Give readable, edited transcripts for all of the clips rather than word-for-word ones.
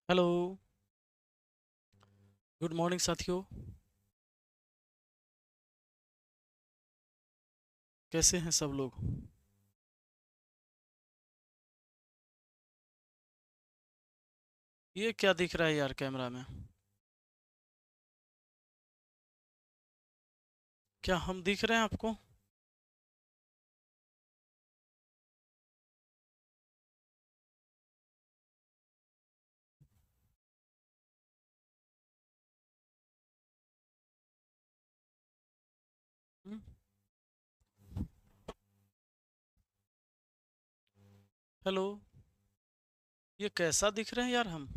Hello. Good morning साथियों। कैसे हैं सब लोग? ये क्या दिख रहा है यार कैमरा में? क्या हम दिख रहे हैं आपको? हम्म? हेलो। ये कैसा दिख रहे हैं यार हम?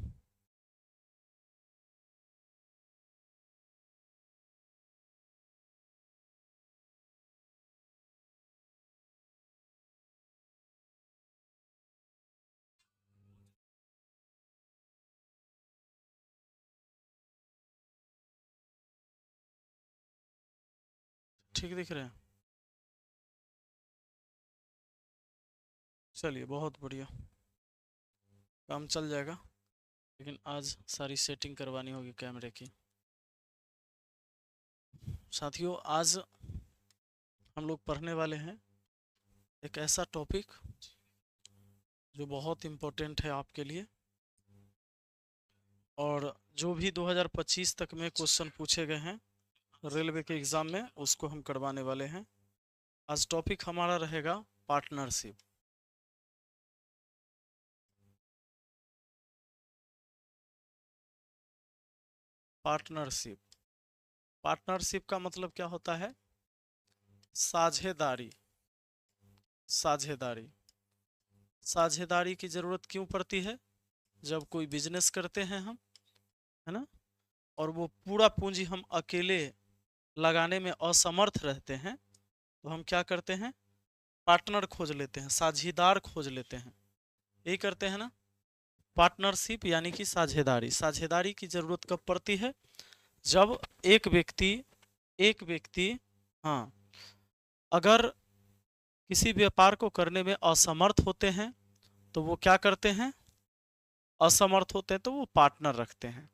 ठीक दिख रहे हैं? चलिए बहुत बढ़िया। काम चल जाएगा। लेकिन आज सारी सेटिंग करवानी होगी कैमरे की। साथियों, आज हम लोग पढ़ने वाले हैं एक ऐसा टॉपिक जो बहुत इम्पोर्टेंट है आपके लिए, और जो भी 2025 तक में क्वेश्चन पूछे गए हैं रेलवे के एग्जाम में उसको हम करवाने वाले हैं। आज टॉपिक हमारा रहेगा पार्टनरशिप। पार्टनरशिप। पार्टनरशिप का मतलब क्या होता है? साझेदारी। साझेदारी। साझेदारी की जरूरत क्यों पड़ती है? जब कोई बिजनेस करते हैं हम, है ना, और वो पूरा पूंजी हम अकेले लगाने में असमर्थ रहते हैं, तो हम क्या करते हैं? पार्टनर खोज लेते हैं, साझेदार खोज लेते हैं। यही करते हैं ना? पार्टनरशिप यानी कि साझेदारी। साझेदारी की जरूरत कब पड़ती है? जब एक व्यक्ति हाँ, अगर किसी व्यापार को करने में असमर्थ होते हैं तो वो क्या करते हैं? असमर्थ होते हैं तो वो पार्टनर रखते हैं।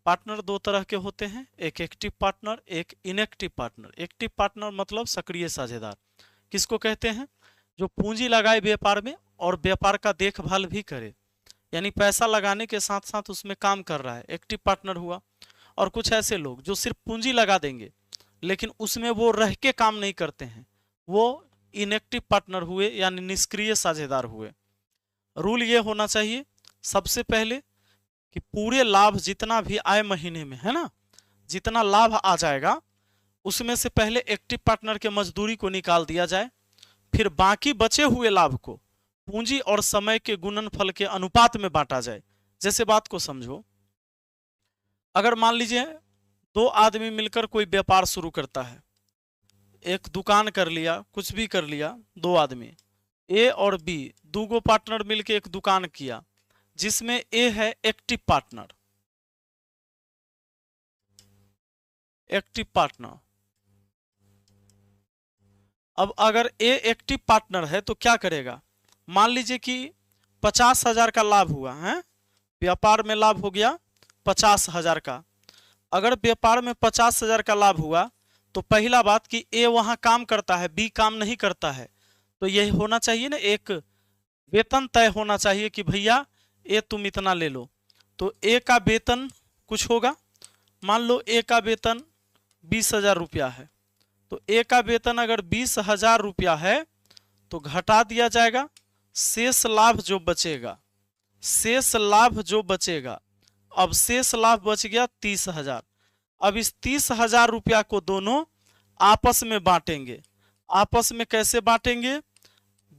पार्टनर दो तरह के होते हैं, एक एक्टिव पार्टनर, एक इनएक्टिव पार्टनर। एक्टिव पार्टनर मतलब सक्रिय साझेदार। किसको कहते हैं? जो पूंजी लगाए व्यापार में और व्यापार का देखभाल भी करे, यानी पैसा लगाने के साथ साथ उसमें काम कर रहा है, एक्टिव पार्टनर हुआ। और कुछ ऐसे लोग जो सिर्फ पूंजी लगा देंगे लेकिन उसमें वो रह के काम नहीं करते हैं, वो इनएक्टिव पार्टनर हुए, यानी निष्क्रिय साझेदार हुए। रूल ये होना चाहिए सबसे पहले कि पूरे लाभ जितना भी आए महीने में, है ना, जितना लाभ आ जाएगा उसमें से पहले एक्टिव पार्टनर के मजदूरी को निकाल दिया जाए, फिर बाकी बचे हुए लाभ को पूंजी और समय के गुणनफल के अनुपात में बांटा जाए। जैसे बात को समझो, अगर मान लीजिए दो आदमी मिलकर कोई व्यापार शुरू करता है, एक दुकान कर लिया, कुछ भी कर लिया, दो आदमी ए और बी, दो गो पार्टनर मिलकर एक दुकान किया, जिसमें ए है एक्टिव पार्टनर। Active partner. अब अगर ए एक्टिव पार्टनर है तो क्या करेगा? मान लीजिए कि 50,000 का लाभ हुआ है, व्यापार में लाभ हो गया 50,000 का। अगर व्यापार में 50,000 का लाभ हुआ तो पहला बात कि ए वहां काम करता है, बी काम नहीं करता है, तो यही होना चाहिए ना, एक वेतन तय होना चाहिए कि भैया ए तुम इतना ले लो। तो ए का वेतन कुछ होगा, मान लो ए का वेतन 20,000 रुपया है, तो ए का वेतन अगर 20,000 रुपया है तो घटा दिया जाएगा, शेष लाभ जो बचेगा, शेष लाभ जो बचेगा, अब शेष लाभ बच गया 30,000। अब इस 30,000 रुपया को दोनों आपस में बांटेंगे। आपस में कैसे बांटेंगे?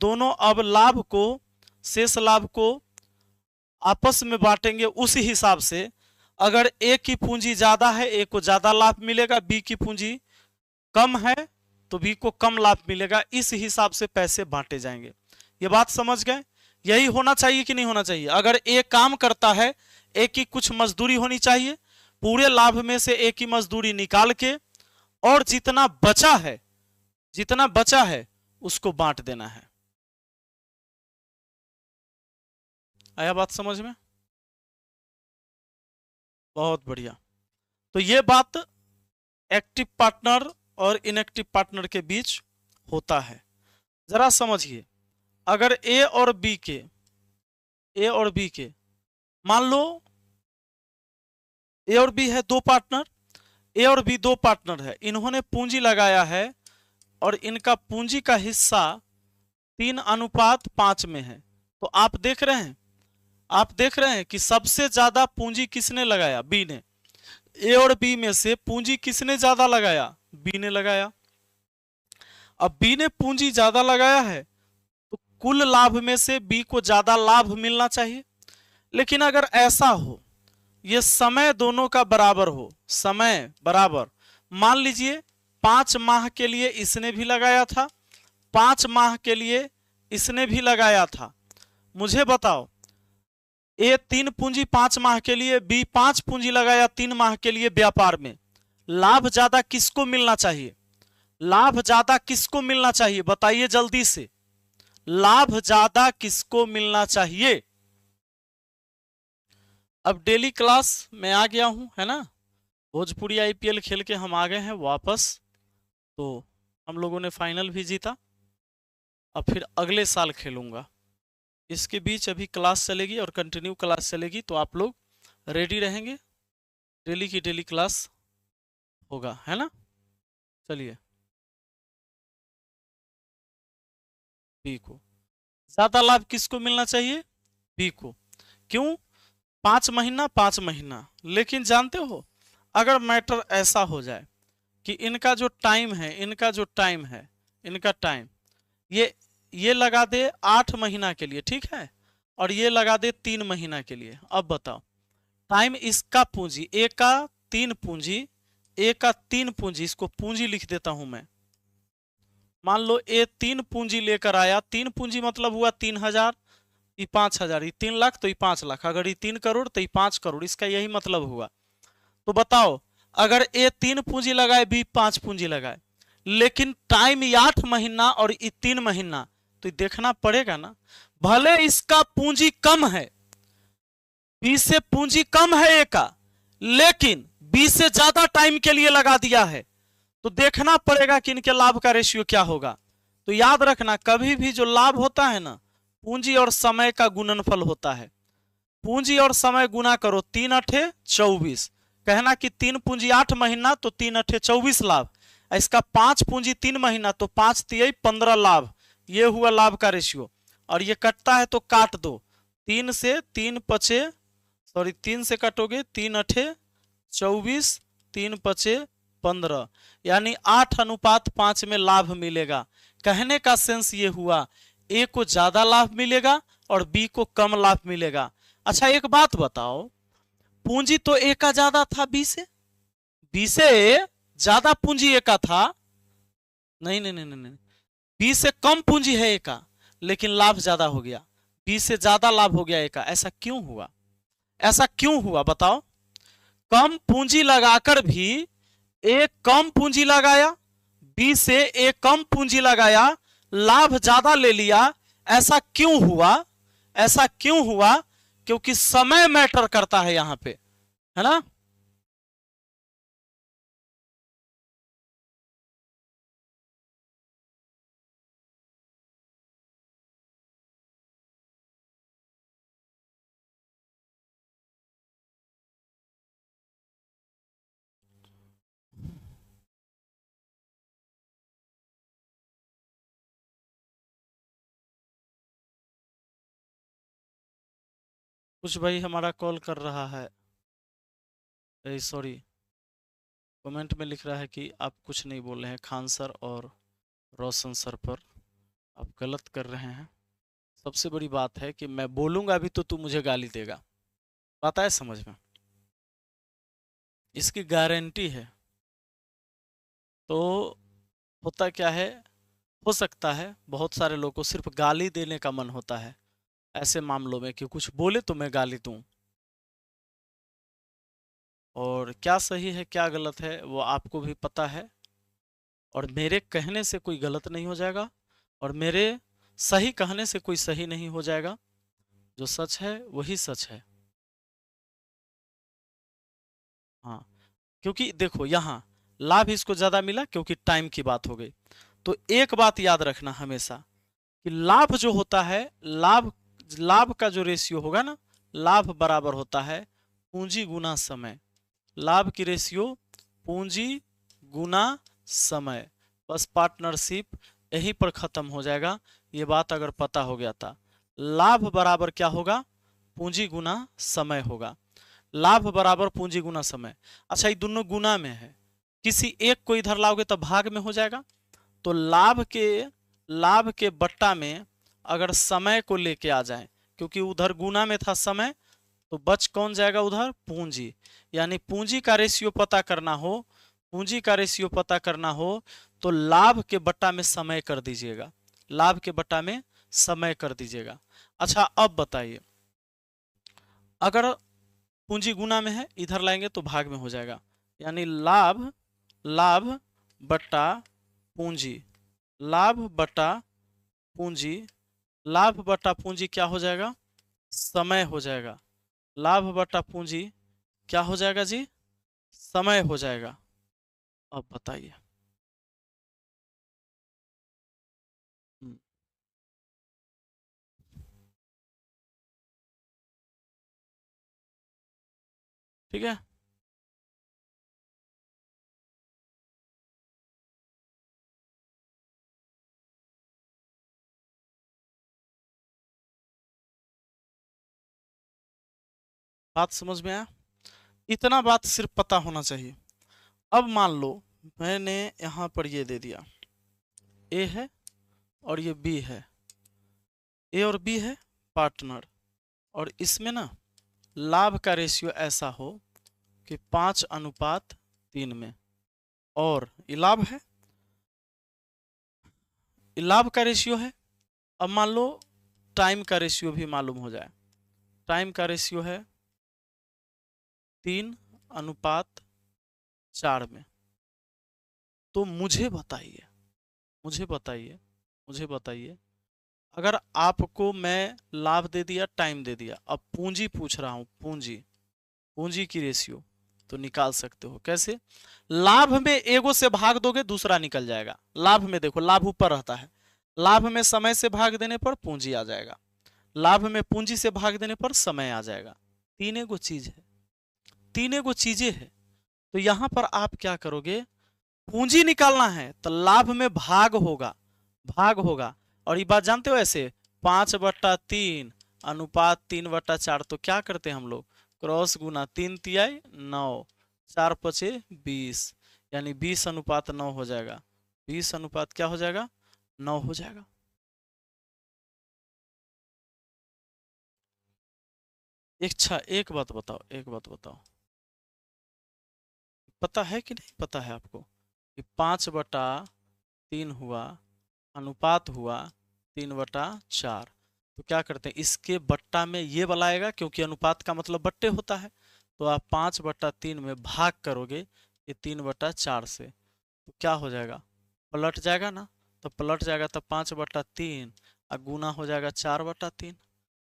दोनों अब लाभ को, शेष लाभ को आपस में बांटेंगे उस हिसाब से, अगर ए की पूंजी ज्यादा है ए को ज्यादा लाभ मिलेगा, बी की पूंजी कम है तो बी को कम लाभ मिलेगा। इस हिसाब से पैसे बांटे जाएंगे। ये बात समझ गए? यही होना चाहिए कि नहीं होना चाहिए? अगर ए काम करता है, ए की कुछ मजदूरी होनी चाहिए, पूरे लाभ में से ए की मजदूरी निकाल के और जितना बचा है, जितना बचा है उसको बांट देना है। आया बात समझ में? बहुत बढ़िया। तो ये बात एक्टिव पार्टनर और इनएक्टिव पार्टनर के बीच होता है। जरा समझिए, अगर ए और बी के मान लो ए और बी है दो पार्टनर, ए और बी दो पार्टनर है, इन्होंने पूंजी लगाया है और इनका पूंजी का हिस्सा 3:5 में है। तो आप देख रहे हैं कि सबसे ज्यादा पूंजी किसने लगाया? बी ने। ए और बी में से पूंजी किसने ज्यादा लगाया? बी ने लगाया। अब बी ने पूंजी ज्यादा लगाया है तो कुल लाभ में से बी को ज्यादा लाभ मिलना चाहिए। लेकिन अगर ऐसा हो, ये समय दोनों का बराबर हो, समय बराबर, मान लीजिए 5 माह के लिए इसने भी लगाया था, 5 माह के लिए इसने भी लगाया था। मुझे बताओ, ए 3 पूंजी 5 माह के लिए, बी 5 पूंजी लगाया 3 माह के लिए व्यापार में, लाभ ज्यादा किसको मिलना चाहिए? लाभ ज्यादा किसको मिलना चाहिए? बताइए जल्दी से, लाभ ज्यादा किसको मिलना चाहिए? अब डेली क्लास में आ गया हूं, है ना, भोजपुरी आईपीएल खेल के हम आ गए हैं वापस। तो हम लोगों ने फाइनल भी जीता, अब फिर अगले साल खेलूंगा। इसके बीच अभी क्लास चलेगी और कंटिन्यू क्लास चलेगी, तो आप लोग रेडी रहेंगे, डेली की डेली क्लास होगा, है ना। चलिए, बी को ज्यादा लाभ किसको मिलना चाहिए? बी को। क्यों? 5 महीना। लेकिन जानते हो, अगर मैटर ऐसा हो जाए कि इनका जो टाइम है, इनका टाइम ये लगा दे 8 महीना के लिए, ठीक है, और ये लगा दे 3 महीना के लिए। अब बताओ, टाइम इसका पूंजी, ए का 3 पूंजी, इसको पूंजी लिख देता हूं मैं। मान लो ए 3 पूंजी लेकर आया, 3 पूंजी मतलब हुआ 3,000, ये 5,000, ये 3 लाख तो ये 5 लाख, अगर ये 3 करोड़ तो ये 5 करोड़, इसका यही मतलब हुआ। तो बताओ, अगर ए 3 पूंजी लगाए, बी 5 पूंजी लगाए, लेकिन टाइम 8 महीना और ये 3 महीना, तो देखना पड़ेगा ना, भले इसका पूंजी कम है, बी से पूंजी कम है ए का, लेकिन बी से ज्यादा टाइम के लिए लगा दिया है, तो देखना पड़ेगा कि इनके लाभ का रेशियो क्या होगा। तो याद रखना, कभी भी जो लाभ होता है ना, पूंजी और समय का गुणनफल होता है। पूंजी और समय गुना करो, 3 अठे 24, कहना कि 3 पूंजी 8 महीना तो 3 अठे 24 लाभ, इसका 5 पूंजी 3 महीना तो 5 तिहाई 15 लाभ, ये हुआ लाभ का रेशियो। और ये कटता है तो काट दो, 3 से 3 पचे, सॉरी 3 से कटोगे, 3 अठे 24, 3 पचे 15, यानी 8:5 में लाभ मिलेगा। कहने का सेंस ये हुआ, ए को ज्यादा लाभ मिलेगा और बी को कम लाभ मिलेगा। अच्छा एक बात बताओ, पूंजी तो ए का ज्यादा था बी से ज्यादा पूंजी ए का था, नहीं नहीं नहीं नहीं, बी से कम पूंजी है ए का, लेकिन लाभ ज्यादा हो गया, बी से ज्यादा लाभ हो गया ए का। ऐसा क्यों हुआ? ऐसा क्यों हुआ बताओ? कम पूंजी लगाकर भी ए कम पूंजी लगाया, बी से ए कम पूंजी लगाया, लाभ ज्यादा ले लिया। ऐसा क्यों हुआ? ऐसा क्यों हुआ? क्योंकि समय मैटर करता है यहां पे, है ना। कुछ भाई हमारा कॉल कर रहा है, सॉरी, कमेंट में लिख रहा है कि आप कुछ नहीं बोल रहे हैं, खान सर और रोशन सर पर आप गलत कर रहे हैं। सबसे बड़ी बात है कि मैं बोलूंगा भी तो तू मुझे गाली देगा, बात है समझ में, इसकी गारंटी है। तो होता क्या है, हो सकता है बहुत सारे लोगों को सिर्फ गाली देने का मन होता है ऐसे मामलों में, कि कुछ बोले तो मैं गाली दूं, और क्या सही है क्या गलत है वो आपको भी पता है, और मेरे कहने से कोई गलत नहीं हो जाएगा और मेरे सही कहने से कोई सही नहीं हो जाएगा। जो सच है वही सच है। हाँ, क्योंकि देखो यहाँ लाभ इसको ज्यादा मिला क्योंकि टाइम की बात हो गई। तो एक बात याद रखना हमेशा कि लाभ जो होता है, लाभ लाभ का जो रेशियो होगा ना, लाभ बराबर होता है पूंजी गुना समय। लाभ की रेशियो पूंजी गुना समय। बस पार्टनरशिप यहीं पर खत्म हो जाएगा। ये बात अगर पता हो गया था, लाभ बराबर क्या होगा, पूंजी गुना समय होगा। लाभ बराबर पूंजी गुना समय। अच्छा, ये दोनों गुना में है, किसी एक को इधर लाओगे तो भाग में हो जाएगा। तो लाभ के बट्टा में अगर समय को लेके आ जाए, क्योंकि उधर गुना में था समय, तो बच कौन जाएगा उधर, पूंजी। यानी पूंजी का रेशियो पता करना हो, पूंजी का रेशियो पता करना हो तो लाभ के बट्टा में समय कर दीजिएगा, लाभ के बट्टा में समय कर दीजिएगा। अच्छा, अब बताइए, अगर पूंजी गुना में है, इधर लाएंगे तो भाग में हो जाएगा। यानी लाभ लाभ बट्टा पूंजी, लाभ बटा पूंजी, लाभ बटा पूंजी क्या हो जाएगा, समय हो जाएगा। लाभ बटा पूंजी क्या हो जाएगा जी, समय हो जाएगा। अब बताइए। हम्म, ठीक है। बात समझ में आया, इतना बात सिर्फ पता होना चाहिए। अब मान लो मैंने यहां पर ये दे दिया, ए है और ये बी है, ए और बी है पार्टनर, और इसमें ना लाभ का रेशियो ऐसा हो कि 5:3 में, और ये लाभ है, ये लाभ का रेशियो है। अब मान लो टाइम का रेशियो भी मालूम हो जाए, टाइम का रेशियो है 3:4 में। तो मुझे बताइए मुझे बताइए, अगर आपको मैं लाभ दे दिया, टाइम दे दिया, अब पूंजी पूछ रहा हूं, पूंजी, पूंजी की रेशियो तो निकाल सकते हो कैसे। लाभ में एगो से भाग दोगे दूसरा निकल जाएगा। लाभ में देखो, लाभ ऊपर रहता है, लाभ में समय से भाग देने पर पूंजी आ जाएगा, लाभ में पूंजी से भाग देने पर समय आ जाएगा। तीन गो चीज है, तीन गो चीजें है। तो यहां पर आप क्या करोगे, पूंजी निकालना है तो लाभ में भाग होगा, भाग होगा। और ये बात जानते हो ऐसे, 5/3 अनुपात 3/4, तो क्या करते हैं हम लोग, क्रॉस गुना, 3 तिहाई 9, 4×5 = 20, यानी 20:9 हो जाएगा। 20 अनुपात क्या हो जाएगा, 9 हो जाएगा। अच्छा, एक बात बताओ, एक बात बताओ, पता है कि नहीं पता है आपको कि 5/3 हुआ, अनुपात हुआ 3/4। तो क्या करते हैं, इसके बट्टा में ये वाला आएगा, क्योंकि अनुपात का मतलब बट्टे होता है। तो आप 5/3 में भाग करोगे ये 3/4 से, तो क्या हो जाएगा, पलट जाएगा ना। तो पलट जाएगा तो 5/3 और गुना हो जाएगा 4/3।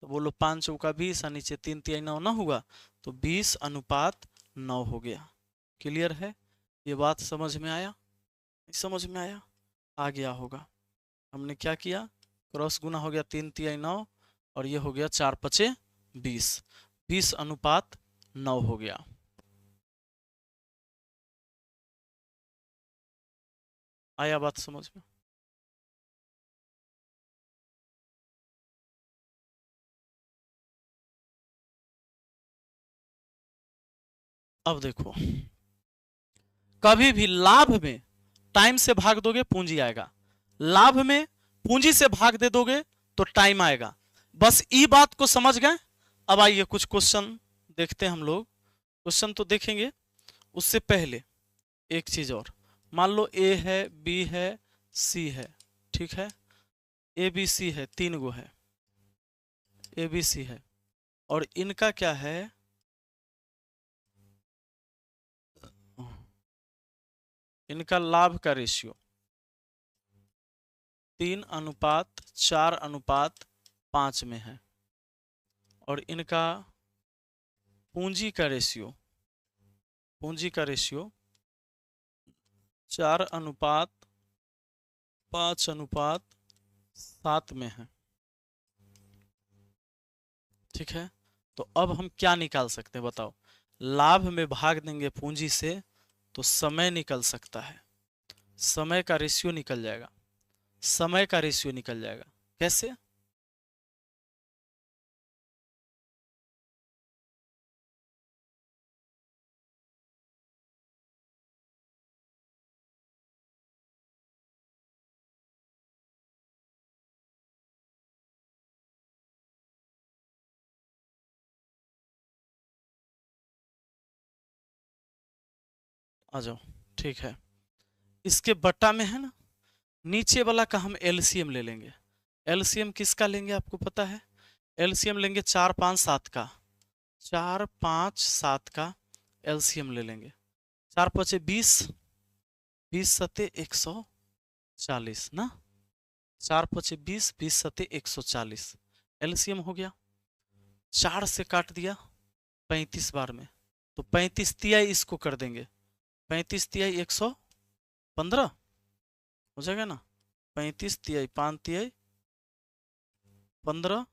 तो बोलो 5×4 = 20 और नीचे 3×3 = 9 ना हुआ, तो 20:9 हो गया। क्लियर है, ये बात समझ में आया, नहीं समझ में आया, आ गया होगा। हमने क्या किया, क्रॉस गुना हो गया 3×3 = 9, और ये हो गया 4×5 = 20, 20:9 हो गया। आया बात समझ में। अब देखो, कभी भी लाभ में टाइम से भाग दोगे पूंजी आएगा, लाभ में पूंजी से भाग दे दोगे तो टाइम आएगा। बस ये बात को समझ गए। अब आइए कुछ क्वेश्चन देखते हैं हम लोग, क्वेश्चन तो देखेंगे, उससे पहले एक चीज और। मान लो ए है, बी है, सी है, ठीक है, ए बी सी है, 3 गो है, ए बी सी है, और इनका क्या है, इनका लाभ का रेशियो 3:4:5 में है, और इनका पूंजी का रेशियो पूंजी का रेशियो 4:5:7 में है। ठीक है, तो अब हम क्या निकाल सकते हैं बताओ। लाभ में भाग देंगे पूंजी से तो समय निकल सकता है, समय का रेशियो निकल जाएगा, समय का रेशियो निकल जाएगा। कैसे? आ जाओ। ठीक है, इसके बट्टा में है ना, नीचे वाला का हम एलसीएम ले लेंगे। एलसीएम किसका लेंगे आपको पता है? एलसीएम लेंगे 4, 5, 7 का। 4, 5, 7 का एलसीएम ले लेंगे। 4×5 = 20, 20×7 = 140 ना। 4×5 = 20, 20×7 = 140 एलसीएम हो गया। 4 से काट दिया 35 बार में, तो 35 तिहाई इसको कर देंगे। 35 तिहाई 115 हो जाएगा ना। 35 तिहाई 5 तिहाई 15,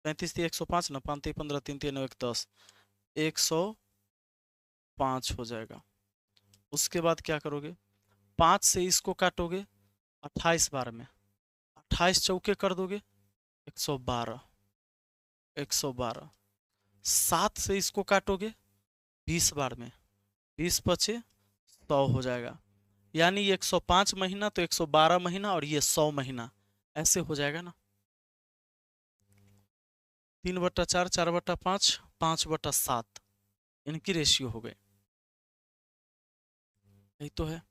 35 तिहाई 105 ना, 5 तिहाई 15, 3 तिहाई 9, 1 10, 105 हो जाएगा। उसके बाद क्या करोगे? 5 से इसको काटोगे 28 बार में, 28 चौके कर दोगे 112, 112। 7 से इसको काटोगे 20 बार में, 20×5 = 100 हो जाएगा। यानी ये 105 महीना तो 112 महीना और ये 100 महीना, ऐसे हो जाएगा ना। 3/4, 4/5, 5/7 इनकी रेशियो हो गई। यही तो है।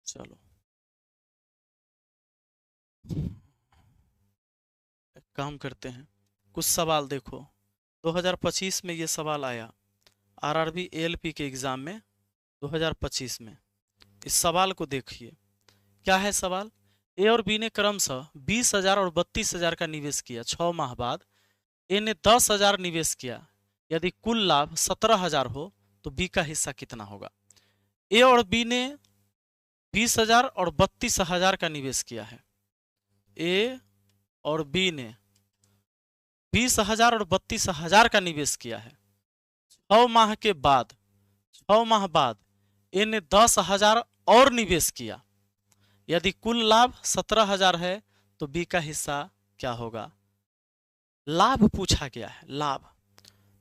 चलो एक काम करते हैं, कुछ सवाल देखो। 2025 में ये सवाल आया, आरआरबी एएलपी के एग्जाम में 2025 में। इस सवाल को देखिए, क्या है सवाल। ए और बी ने क्रमशः 20,000 और 32,000 का निवेश किया। 6 माह बाद ए ने 10,000 निवेश किया। यदि कुल लाभ 17,000 हो तो बी का हिस्सा कितना होगा? ए और बी ने 20,000 और 32,000 का निवेश किया है। ए और बी ने 20,000 और 32,000 का निवेश किया है। 6 माह के बाद, 6 माह बाद ए ने 10,000 और निवेश किया। यदि कुल लाभ 17,000 है तो बी का हिस्सा क्या होगा? लाभ पूछा गया है, लाभ।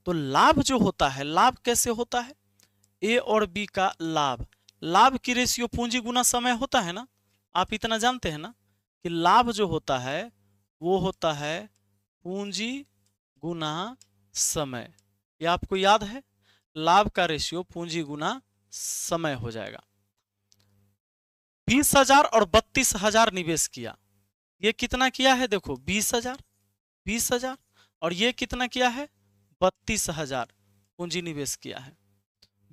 तो लाभ जो होता है, लाभ कैसे होता है? ए और बी का लाभ, लाभ की रेशियो पूंजी गुना समय होता है ना। आप इतना जानते हैं ना कि लाभ जो होता है वो होता है पूंजी गुना समय। ये आपको याद है, लाभ का रेशियो पूंजी गुना समय हो जाएगा। 20,000 और 32,000 निवेश किया। ये कितना किया है? देखो 20,000, 20,000 और ये कितना किया है? 32,000 पूंजी निवेश किया है।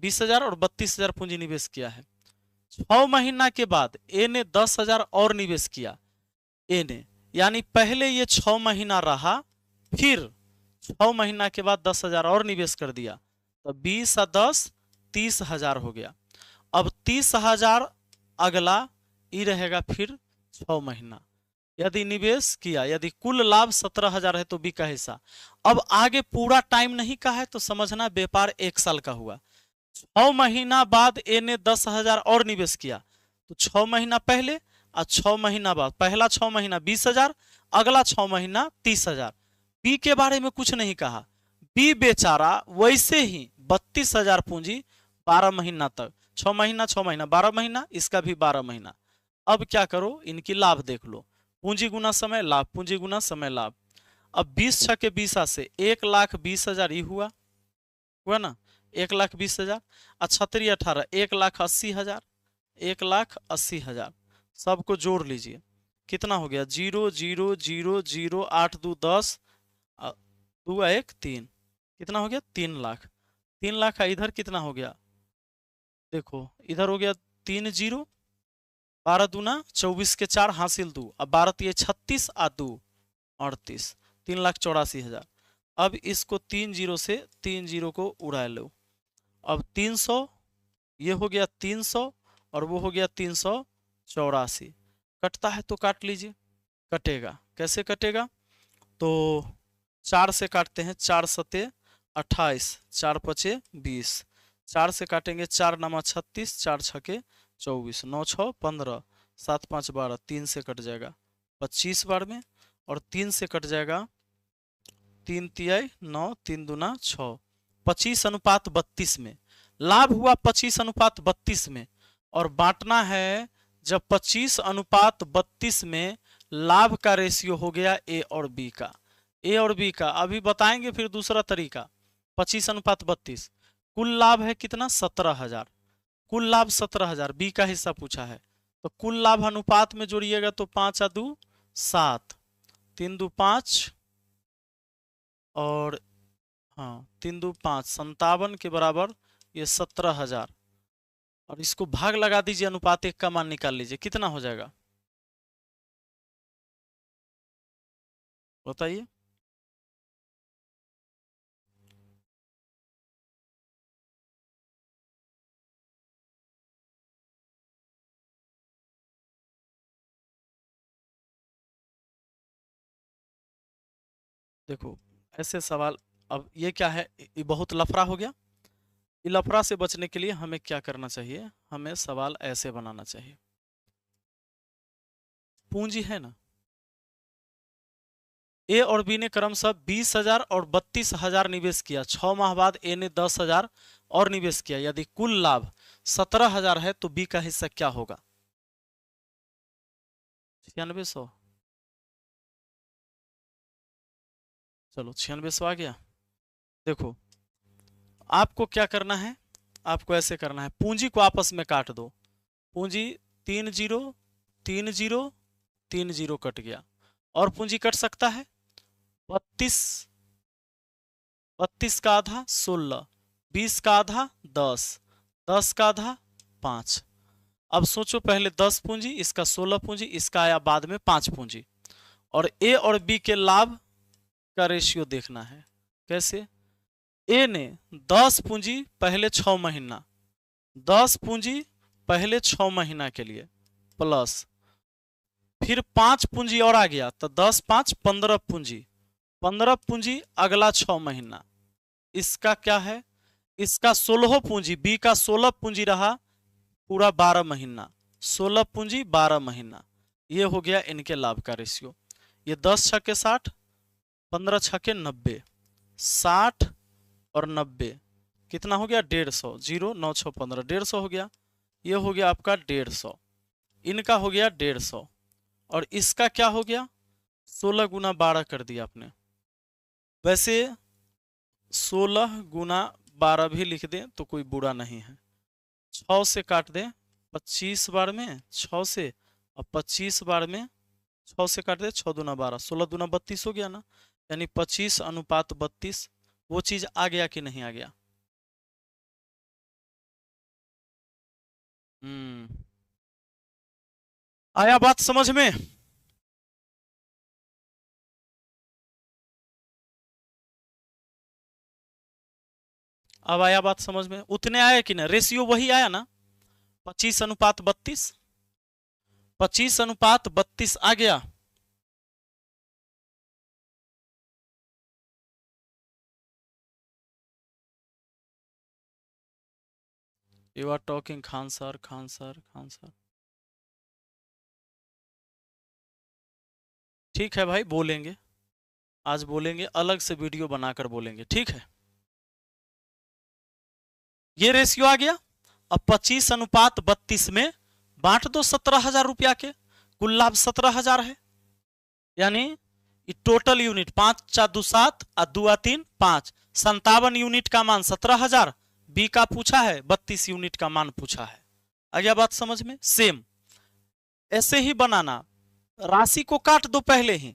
20,000 और 32,000 पूंजी निवेश किया है। 6 महीना के बाद ए ने 10,000 और निवेश किया। ए ने, यानी पहले ये 6 महीना रहा, फिर 6 महीना के बाद 10,000 और निवेश कर दिया, तो 20 और 10 30,000 हो गया। अब 30,000 अगला ई रहेगा फिर 6 महीना। यदि निवेश किया, यदि कुल लाभ 17,000 है तो बी का हिस्सा। अब आगे पूरा टाइम नहीं का है तो समझना व्यापार 1 साल का हुआ। 6 महीना बाद ए ने 10,000 और निवेश किया, तो 6 महीना पहले और 6 महीना बाद, पहला 6 महीना 20,000, अगला 6 महीना 30,000। बी के बारे में कुछ नहीं कहा। बी बेचारा वैसे ही 32,000 पूंजी 12 महीना तक, 6 महीना 6 महीना 12 महीना, इसका भी 12 महीना। अब क्या करो, इनकी लाभ देख लो। पूंजी गुना समय लाभ, पूंजी गुना समय लाभ। अब 20 छके 20 से 1,20,000 ही हुआ ना, 1,20,000। 18 1,80,000, 1,80,000 सबको जोड़ लीजिए, कितना हो गया? 0 0 0 0 8 2 10 2 1 3, कितना हो गया? 3 लाख। 3 लाख का इधर कितना हो गया? देखो इधर हो गया 3 0, 12 दूना 24 के 4 हासिल 2, अब 12 तिये 36 आ 2 38, 3,84,000। अब इसको 3 0 से 3 0 को उड़ा लो, अब 300, ये हो गया 300 और वो हो गया 384। कटता है तो काट लीजिए। कटेगा, कैसे कटेगा? तो 4 से काटते हैं, 4 सते 28, 4 पचे 20, 4 से काटेंगे, 4 नमा 36, 4 छके 24, 9 6 15, 7 5 12, 3 से कट जाएगा 25 बार में, और 3 से कट जाएगा 3 तिहाई 9, 3 दूना 6, 25:32 में। लाभ हुआ 25:32 में, और बांटना है जब 25:32 में लाभ का रेशियो हो गया ए और बी का। ए और बी का अभी बताएंगे, फिर दूसरा तरीका। 25:32, कुल लाभ है कितना? 17,000। कुल लाभ 17,000, बी का हिस्सा पूछा है, तो कुल लाभ अनुपात में जोड़िएगा तो 5 2 7, 3 2 5, और हाँ 3 2 5, 57 के बराबर ये 17,000, और इसको भाग लगा दीजिए, अनुपात 1 का मान निकाल लीजिए, कितना हो जाएगा बताइए। देखो ऐसे सवाल, अब ये क्या है, ये बहुत लफड़ा हो गया। ये लफड़ा से बचने के लिए हमें क्या करना चाहिए? हमें सवाल ऐसे बनाना चाहिए। पूंजी है ना, ए और बी ने क्रमशः 20,000 और 32,000 निवेश किया। 6 माह बाद ए ने 10,000 और निवेश किया। यदि कुल लाभ 17,000 है तो बी का हिस्सा क्या होगा? 9600। चलो 9600 आ गया। देखो आपको क्या करना है, आपको ऐसे करना है, पूंजी को आपस में काट दो। पूंजी 3 0 3 0 3 0 कट गया, और पूंजी कट सकता है 32, 32 का आधा 16, 20 का आधा 10, 10 का आधा 5। अब सोचो, पहले 10 पूंजी, इसका 16 पूंजी, इसका आया बाद में 5 पूंजी, और ए और बी के लाभ का रेशियो देखना है। कैसे? ए ने 10 पूंजी पहले 6 महीना, 10 पूंजी पहले 6 महीना के लिए, प्लस फिर 5 पूंजी और आ गया, तो 10 5 15 पूंजी, 15 पूंजी अगला 6 महीना। इसका क्या है? इसका 16 पूंजी, बी का 16 पूंजी रहा पूरा 12 महीना, 16 पूंजी 12 महीना। ये हो गया इनके लाभ का रेशियो। ये 10 छके 60, 15 छके 90, 60 और 90 कितना हो गया? 150। 0 9 6 15, 150 हो गया। ये हो गया आपका 150, इनका हो गया 150, और इसका क्या हो गया? 16 गुना 12 कर दिया आपने। वैसे 16 गुना 12 भी लिख दें तो कोई बुरा नहीं है। 6 से काट दें 25 बार में, 6 से, और 25 बार में 6 से काट दें, 6 दूना 12, 16 दूना 32 हो गया ना, यानी 25:32। वो चीज आ गया कि नहीं आ गया? आया बात समझ में? अब आया बात समझ में? उतने आया कि ना? रेशियो वही आया ना, 25:32। 25:32 आ गया। You are talking Khan sir, Khan sir, Khan sir. ठीक है भाई, बोलेंगे, आज बोलेंगे, अलग से वीडियो बनाकर बोलेंगे, ठीक है। ये रेशियो आ गया। अब 25:32 में बांट दो 17,000 रुपया के, कुल लाभ 17,000 है, यानी टोटल यूनिट 5 4 2 7 और 2 3 5, 57 यूनिट का मान 17,000, बी का पूछा है 32 यूनिट का मान पूछा है। आ गया बात समझ में? सेम ऐसे ही बनाना, राशि को काट दो पहले ही।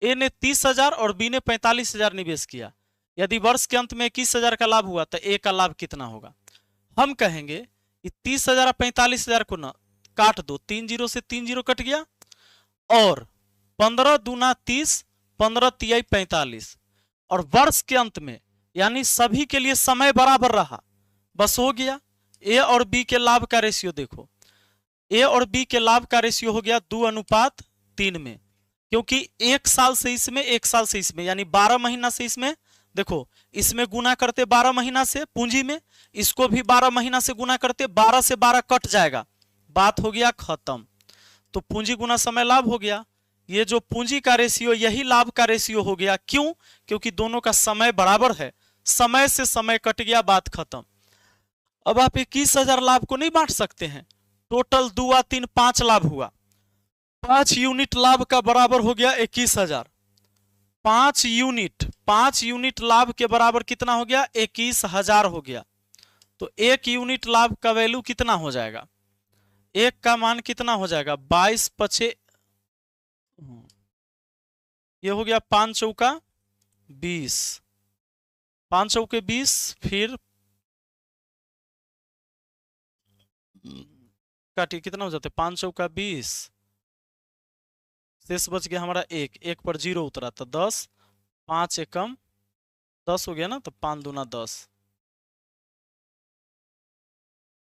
ए ने 30,000 और बी ने 45,000 निवेश किया। यदि वर्ष के अंत में 21,000 का लाभ हुआ तो ए का लाभ कितना होगा? हम कहेंगे कि 30,000 और 45,000 को ना काट दो, 3 0 से 3 0 कट गया, और 15 दूना 30, 15 तिहाई 45, और वर्ष के अंत में, यानी सभी के लिए समय बराबर रहा, बस हो गया। ए और बी के लाभ का रेशियो देखो, ए और बी के लाभ का रेशियो हो गया 2:3 में, क्योंकि 1 साल से इसमें 1 साल से इसमें, यानी 12 महीना से इसमें। देखो इसमें गुना करते 12 महीना से पूंजी में, इसको भी 12 महीना से गुना करते, 12 से 12 कट जाएगा, बात हो गया खत्म। तो पूंजी गुना समय लाभ हो गया। ये जो पूंजी का रेशियो यही लाभ का रेशियो हो गया। क्यों? क्योंकि दोनों का समय बराबर है, समय से समय कट गया, बात खत्म। अब आप 21,000 लाभ को नहीं बांट सकते हैं, टोटल 2 और 3 5 लाभ हुआ, 5 यूनिट लाभ का बराबर हो गया 21,000। 5 यूनिट लाभ के बराबर कितना हो गया? 21,000 हो गया। तो 1 यूनिट लाभ का वैल्यू कितना हो जाएगा? एक का मान कितना हो जाएगा? 22 पचे, ये हो गया 5 चौका 20, 5 चौके 20, फिर काटिए कितना हो जाता है? 5 चौका 20, शेष बच गया हमारा 1 पर 0 उतरा तो 10, 5 एकम 10 हो गया ना, तो 5 दूना 10,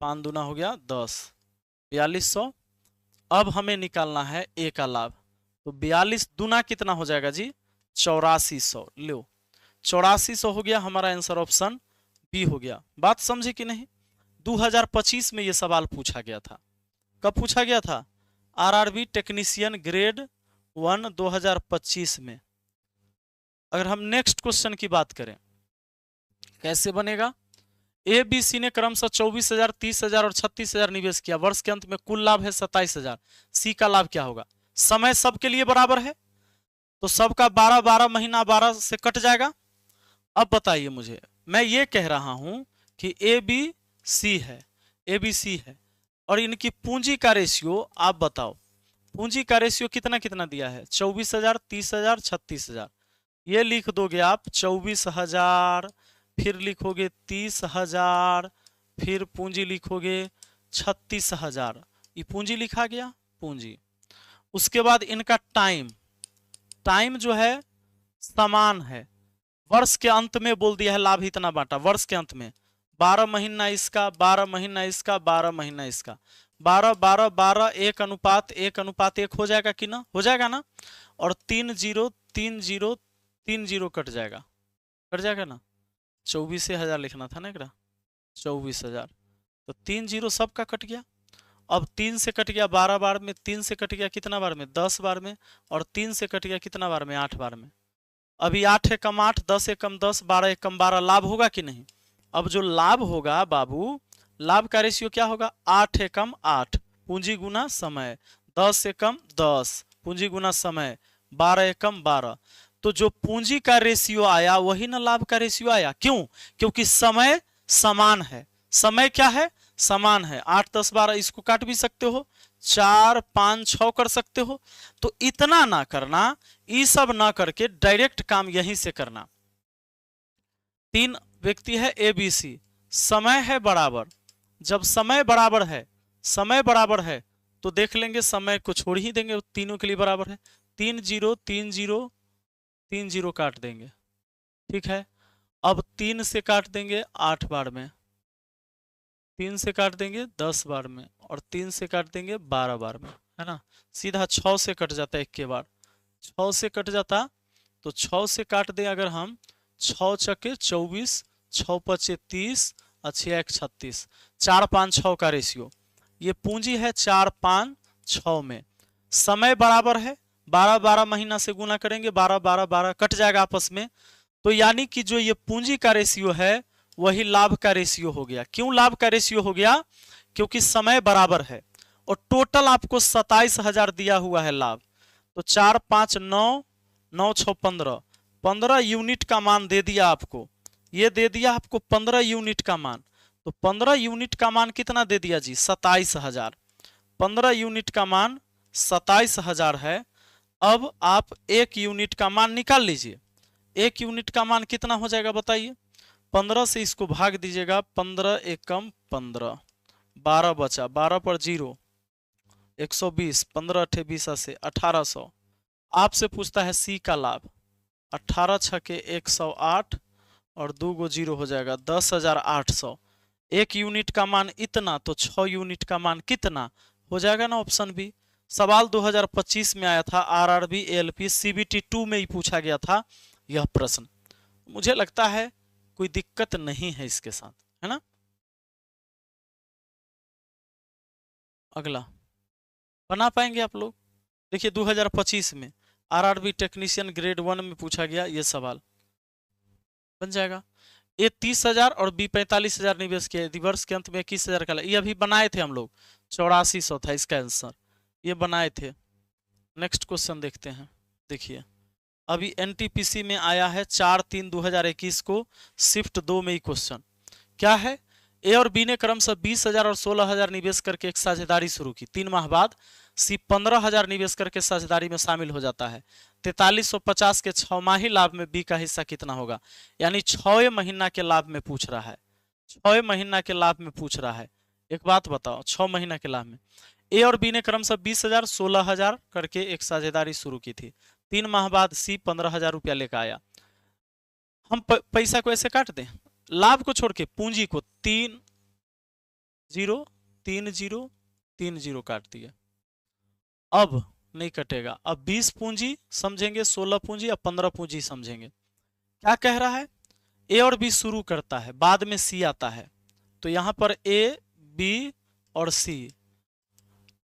5 दूना हो गया 10, 4200। अब हमें निकालना है ए का लाभ, तो 42 दूना कितना हो जाएगा जी? 8400। लो 8400 हो गया हमारा आंसर, ऑप्शन बी हो गया। बात समझे कि नहीं? 2025 में ये सवाल पूछा गया था। कब पूछा गया था? आरआरबी टेक्नीशियन ग्रेड 1 2025 में। अगर हम नेक्स्ट क्वेश्चन की बात करें, कैसे बनेगा? ए बी सी ने क्रमशः 24,000, 30,000 और 36,000 निवेश किया, वर्ष के अंत में कुल लाभ है 27,000। सी का लाभ क्या होगा? समय सबके लिए बराबर है, तो सबका 12 महीना 12 से कट जाएगा। अब बताइए मुझे, मैं ये कह रहा हूं कि ए बी सी है, ए बी सी है, और इनकी पूंजी का रेशियो आप बताओ। पूंजी का रेशियो कितना कितना दिया है? 24,000, 30,000, 36,000। ये लिख दोगे आप 24,000, फिर लिखोगे 30,000, फिर पूंजी लिखोगे 36,000। ये पूंजी लिखा गया, पूंजी। उसके बाद इनका टाइम जो है समान है, वर्ष के अंत में बोल दिया है लाभ इतना बांटा, वर्ष के अंत में 12 महीना इसका, 12 महीना इसका, 12 महीना इसका, 12 12 12, 1:1 हो जाएगा कि ना? हो जाएगा ना? और 3 0 3 0 3 0 कट जाएगा ना? 24,000 लिखना था ना, 24,000, तो 3 0 सबका कट गया। अब 3 से कट गया 12 बार में, 3 से कट गया कितना बार में? 10 बार में, और 3 से कट गया कितना बार में? 8 बार में। अभी 8 एकम 8, 10 एकम 10, 12 एकम 12, लाभ होगा कि नहीं? अब जो लाभ होगा बाबू, लाभ का रेशियो क्या होगा? 8 एकम 8, पूंजी गुना समय, 10 एकम 10, पूंजी गुना समय, 12 एकम 12। तो जो पूंजी का रेशियो आया वही ना लाभ का रेशियो आया। क्यों? क्योंकि समय समान है। समय क्या है? समान है। 8 10 12, इसको काट भी सकते हो, 4 5 6 कर सकते हो। तो इतना ना करना, ये सब ना करके डायरेक्ट काम यहीं से करना। 3 व्यक्ति है ए बी सी, समय है बराबर। जब समय बराबर है तो देख लेंगे, समय को छोड़ ही देंगे, तीनों के लिए बराबर है। 3 0 3 0 3 0 काट देंगे, ठीक है। अब 3 से काट देंगे 8 बार में, 3 से काट देंगे 10 बार में, और 3 से काट देंगे 12 बार में, है ना। सीधा 6 से कट जाता है, एक के बार 6 से कट जाता, तो 6 से काट दें अगर हम, 6 छक्के 24, 6 पचे 30, 6 1 36, 4 5 6 का रेशियो। ये पूंजी है 4 5 6 में, समय बराबर है, 12 12 महीना से गुना करेंगे, 12 12 12 कट जाएगा आपस में। तो यानी कि जो ये पूंजी का रेशियो है वही लाभ का रेशियो हो गया। क्यों लाभ का रेशियो हो गया? क्योंकि समय बराबर है, और टोटल आपको 27,000 दिया हुआ है लाभ। तो 4 5 9, 9 6 15, 15 यूनिट का मान दे दिया आपको, ये दे दिया आपको 15 यूनिट का मान। तो 15 यूनिट का मान कितना दे दिया जी? 27,000। 15 यूनिट का मान 27,000 है। अब आप 1 यूनिट का मान निकाल लीजिए। 1 यूनिट का मान कितना हो जाएगा बताइए? 15 से इसको भाग दीजिएगा, 15 एकम 15, 12 बचा, 12 पर 0, 120, 15 अठे 20 से 1800। आपसे पूछता है सी का लाभ, 18 छके 108, और 2 गो 0 हो जाएगा 10,800। 1 यूनिट का मान इतना तो 6 यूनिट का मान कितना हो जाएगा ना, ऑप्शन बी। सवाल 2025 में आया था, आरआरबी एएलपी सीबीटी 2 में ही पूछा गया था यह प्रश्न। मुझे लगता है कोई दिक्कत नहीं है इसके साथ, है ना। अगला बना पाएंगे आप लोग। देखिए 2025 में आरआरबी टेक्नीशियन ग्रेड 1 में पूछा गया ये सवाल, बन जाएगा। ए 30,000 और बी 45,000 निवेश किया, वर्ष के अंत में 21,000 का, ये अभी बनाए थे हम लोग, 8400 था इसका आंसर, ये बनाए थे। नेक्स्ट क्वेश्चन देखते हैं। देखिए अभी एनटीपीसी में आया है 4/3/2021 को शिफ्ट 2 में ही क्वेश्चन क्या है। ए और बी ने क्रमशः 20,000 और 16,000 निवेश करके एक साझेदारी शुरू की। 3 माह बाद सी 15,000 निवेश करके साझेदारी में शामिल हो जाता है। 4350 के 6 माही लाभ में बी का हिस्सा कितना होगा। यानी 6 महीना के लाभ में पूछ रहा है, 6 महीना के लाभ में पूछ रहा है। एक बात बताओ, 6 महीना के लाभ में ए और बी ने क्रमशः 20,000 16,000 करके एक साझेदारी शुरू की थी। 3 माह बाद सी 15,000 रुपया लेकर आया। हम पैसा को ऐसे काट दें, लाभ को छोड़ के पूंजी को 3 0 3 0 3 0 काट दिया। अब नहीं कटेगा, अब 20 पूंजी समझेंगे, 16 पूंजी और 15 पूंजी समझेंगे। क्या कह रहा है, ए और बी शुरू करता है, बाद में सी आता है, तो यहां पर ए बी और सी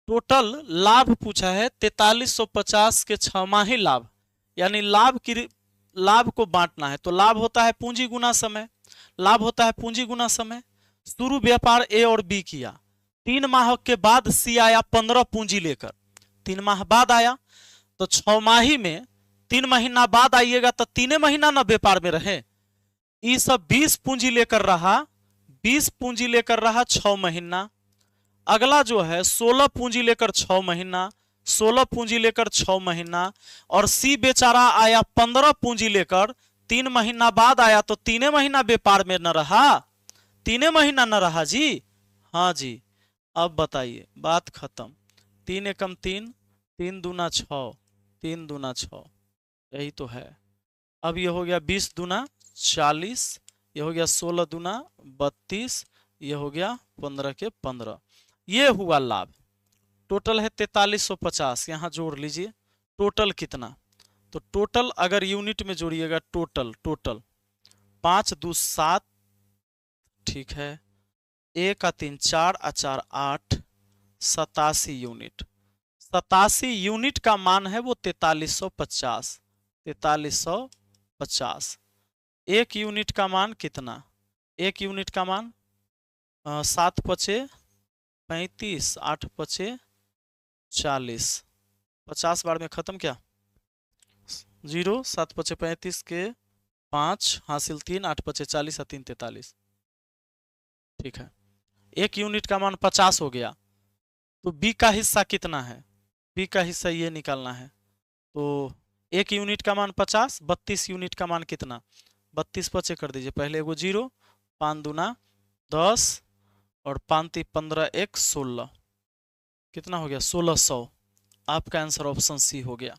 टोटल लाभ पूछा है 4350 के 6 माही लाभ, यानी लाभ को बांटना है। तो लाभ होता है पूंजी गुना समय, लाभ होता है पूंजी गुना समय। शुरू व्यापार ए और बी किया, 3 माह के बाद सी आया 15 पूंजी लेकर, 3 माह बाद आया, तो 6 माही में 3 महीना बाद आइएगा तो 3 महीना ना व्यापार में रहे। ये सब 20 पूंजी लेकर रहा, 20 पूंजी लेकर रहा 6 महीना। अगला जो है 16 पूंजी लेकर 6 महीना, 16 पूंजी लेकर 6 महीना, और सी बेचारा आया 15 पूंजी लेकर, 3 महीना बाद आया, तो 3 महीना व्यापार में न रहा, 3 महीना न रहा जी। हाँ जी, अब बताइए, बात खत्म। 3 एकम 3, 3 दूना 6, 3 दूना 6, यही तो है। अब ये हो गया 20 दूना 40, ये हो गया 16 दूना 32, ये हो गया 15 के 15, ये हुआ लाभ। टोटल है 4350, यहाँ जोड़ लीजिए टोटल कितना। तो टोटल अगर यूनिट में जोड़िएगा, टोटल 5 2 7, ठीक है, 1 का 3 4 और 4 8, 87 यूनिट। 87 यूनिट का मान है वो 4350, 4350। 1 यूनिट का मान कितना, 1 यूनिट का मान 7 पचे 35, 8 पचे 40, 50 बार में खत्म क्या, 0, 7 पचे 35 के 5 हासिल 3, 8 पचे 40 और 3 43, ठीक है। 1 यूनिट का मान 50 हो गया, तो बी का हिस्सा कितना है, बी का हिस्सा ये निकालना है। तो 1 यूनिट का मान 50, 32 यूनिट का मान कितना, 32 पचे कर दीजिए, पहले एगो 0, 5 दूना 10 और 5 15 1 16, कितना हो गया 1600। आपका आंसर ऑप्शन सी हो गया।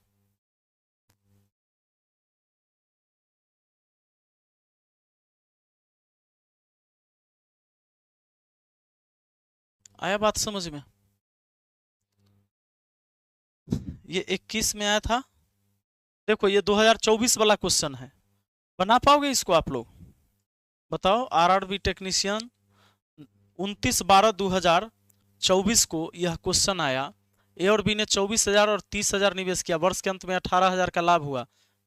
आया बात समझ में। ये 21 में आया था, देखो ये 2024 वाला क्वेश्चन है, बना पाओगे इसको आप लोग, बताओ। आरआरबी टेक्नीशियन 29/12/2024 को यह क्वेश्चन आया। ए और बी ने 24,000 और 30,000 निवेश किया, वर्ष के अंत में 18,000 का लाभ हुआ,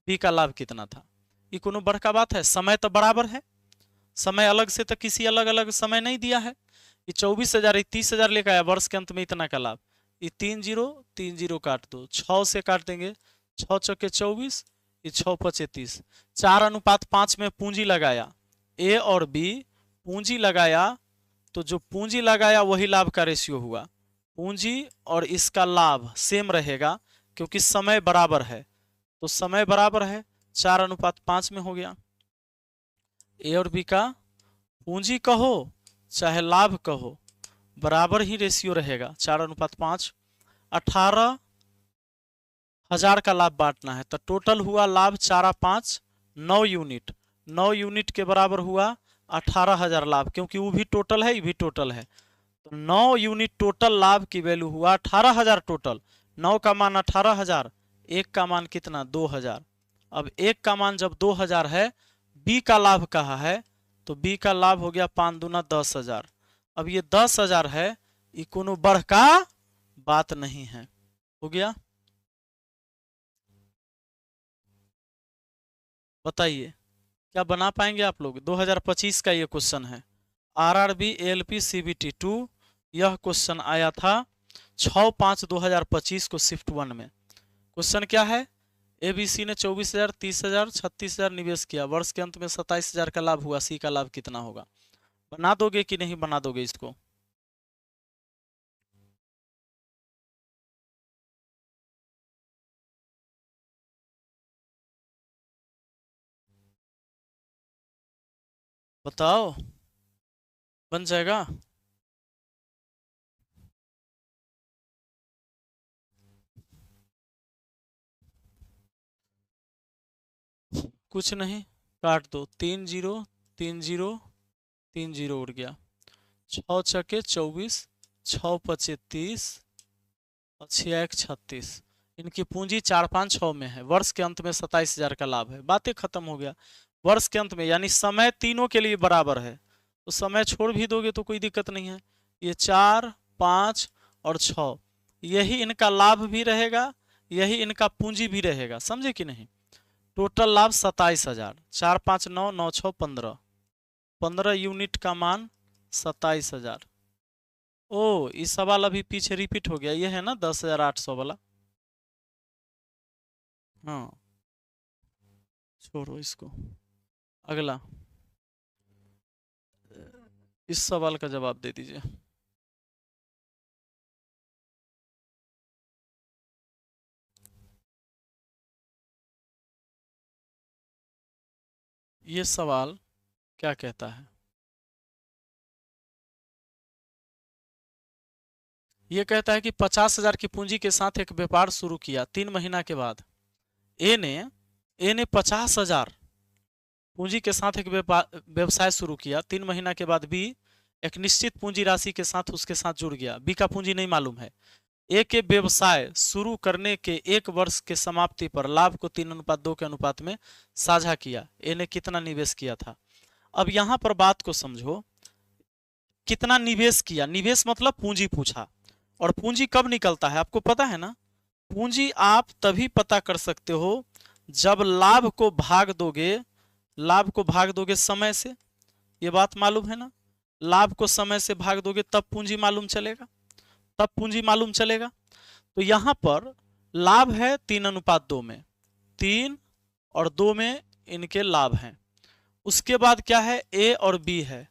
बी का लाभ कितना था। ये कोनो बड़का बात है, समय तो बराबर है, समय अलग से तो किसी अलग अलग समय नहीं दिया है। ये 24,000 30,000 लेकर आया, वर्ष के अंत में इतना का लाभ। ये 3 0 3 0 काट दो, 6 से काट देंगे, 6 चौके 24, ये 6 पचे 30, 4:5 में पूंजी लगाया, ए और बी पूंजी लगाया, तो जो पूंजी लगाया वही लाभ का रेशियो हुआ। पूंजी और इसका लाभ सेम रहेगा क्योंकि समय बराबर है, तो समय बराबर है, 4:5 में हो गया। ए और बी का पूंजी कहो चाहे लाभ कहो बराबर ही रेशियो रहेगा, 4:5। 18,000 का लाभ बांटना है, तो टोटल हुआ लाभ 4 5 9 यूनिट, 9 यूनिट के बराबर हुआ 18,000 लाभ, क्योंकि वो भी टोटल है, ये भी टोटल है। तो 9 यूनिट टोटल लाभ की वैल्यू हुआ 18,000 टोटल। 9 का मान 18,000, एक का मान कितना 2,000। अब एक का मान जब 2,000 है, बी का लाभ कहा है, तो बी का लाभ हो गया 5 दूना 10,000। अब ये 10,000 है, ये कोनो बढ़ का बात नहीं है। हो गया, बताइए क्या बना पाएंगे आप लोग। 2025 का ये क्वेश्चन है, आरआरबी एएलपी सीबीटी 2। यह क्वेश्चन आया था 6/5/2025 को शिफ्ट 1 में। क्वेश्चन क्या है, एबीसी ने 24,000, 30,000, 36,000 निवेश किया, वर्ष के अंत में 27,000 का लाभ हुआ, सी का लाभ कितना होगा। बना दोगे कि नहीं बना दोगे इसको। बताओ, बन जाएगा। कुछ नहीं, काट दो, 3 0 3 0 3 0 उड़ गया। 6 छके 24, 6 पचे 30 और 6 1 36। इनकी पूंजी 4-5-6 में है, वर्ष के अंत में 27,000 का लाभ है। बातें खत्म हो गया। वर्ष के अंत में यानी समय तीनों के लिए बराबर है, तो समय छोड़ भी दोगे तो कोई दिक्कत नहीं है। ये 4, 5 और 6, यही इनका लाभ भी रहेगा, यही इनका पूंजी भी रहेगा, समझे कि नहीं। टोटल लाभ 27,000, 4 5 9 9 6 15, 15 यूनिट का मान 27,000। ओ, इस सवाल अभी पीछे रिपीट हो गया, ये है ना 10,800 वाला। हाँ, छोड़ो इसको। अगला, इस सवाल का जवाब दे दीजिए। ये सवाल क्या कहता है, ये कहता है कि 50,000 की पूंजी के साथ एक व्यापार शुरू किया। 3 महीना के बाद ए ने 50,000 पूंजी के साथ एक व्यवसाय शुरू किया। 3 महीना के बाद बी एक निश्चित पूंजी राशि के साथ उसके साथ जुड़ गया। बी का पूंजी नहीं मालूम है। ए के व्यवसाय शुरू करने के 1 वर्ष के समाप्ति पर लाभ को 3:2 के अनुपात में साझा किया। ए ने कितना निवेश किया था। अब यहां पर बात को समझो, कितना निवेश किया, निवेश मतलब पूंजी पूछा। और पूंजी कब निकलता है आपको पता है ना। पूंजी आप तभी पता कर सकते हो जब लाभ को भाग दोगे, लाभ को भाग दोगे समय से, ये बात मालूम है ना। लाभ को समय से भाग दोगे तब पूंजी मालूम चलेगा, तब पूंजी मालूम चलेगा। तो यहां पर लाभ है 3:2 में, 3 और 2 में इनके लाभ हैं। उसके बाद क्या है, ए और बी है,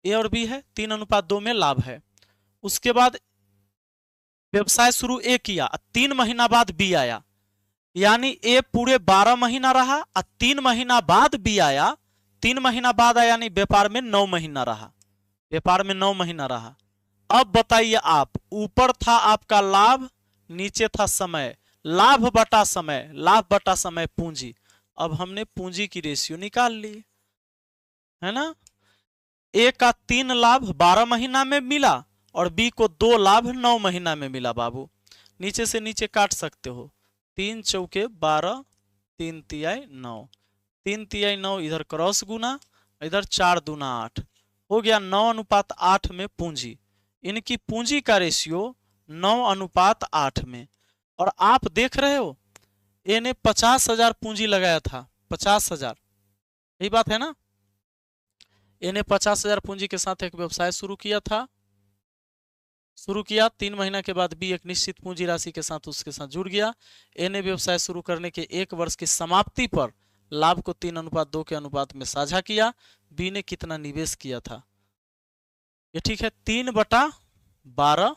ए और बी है, 3:2 में लाभ है। उसके बाद व्यवसाय शुरू ए किया, 3 महीना बाद बी आया, यानी ए पूरे 12 महीना रहा और 3 महीना बाद बी आया। 3 महीना बाद आया यानी व्यापार में 9 महीना रहा, व्यापार में 9 महीना रहा। अब बताइए आप, ऊपर था आपका लाभ, नीचे था समय, लाभ बटा समय, लाभ बटा समय पूंजी। अब हमने पूंजी की रेशियो निकाल ली है ना। ए का 3 लाभ 12 महीना में मिला और बी को 2 लाभ 9 महीना में मिला। बाबू नीचे से नीचे काट सकते हो, 3 चौके 12, 3 तिहाई 9, 3 तिहाई 9, इधर क्रॉस गुना, इधर 4 दूना 8, हो गया 9:8 में पूंजी। इनकी पूंजी का रेशियो 9:8 में। और आप देख रहे हो ए ने 50,000 पूंजी लगाया था, 50,000, यही बात है ना। ए ने 50,000 पूंजी के साथ एक व्यवसाय शुरू किया था, शुरू किया। 3 महीना के बाद बी एक निश्चित पूंजी राशि के साथ उसके साथ जुड़ गया। ए ने व्यवसाय शुरू करने के 1 वर्ष की समाप्ति पर लाभ को 3:2 के अनुपात में साझा किया। बी ने कितना निवेश किया था, ये ठीक है। 3/12,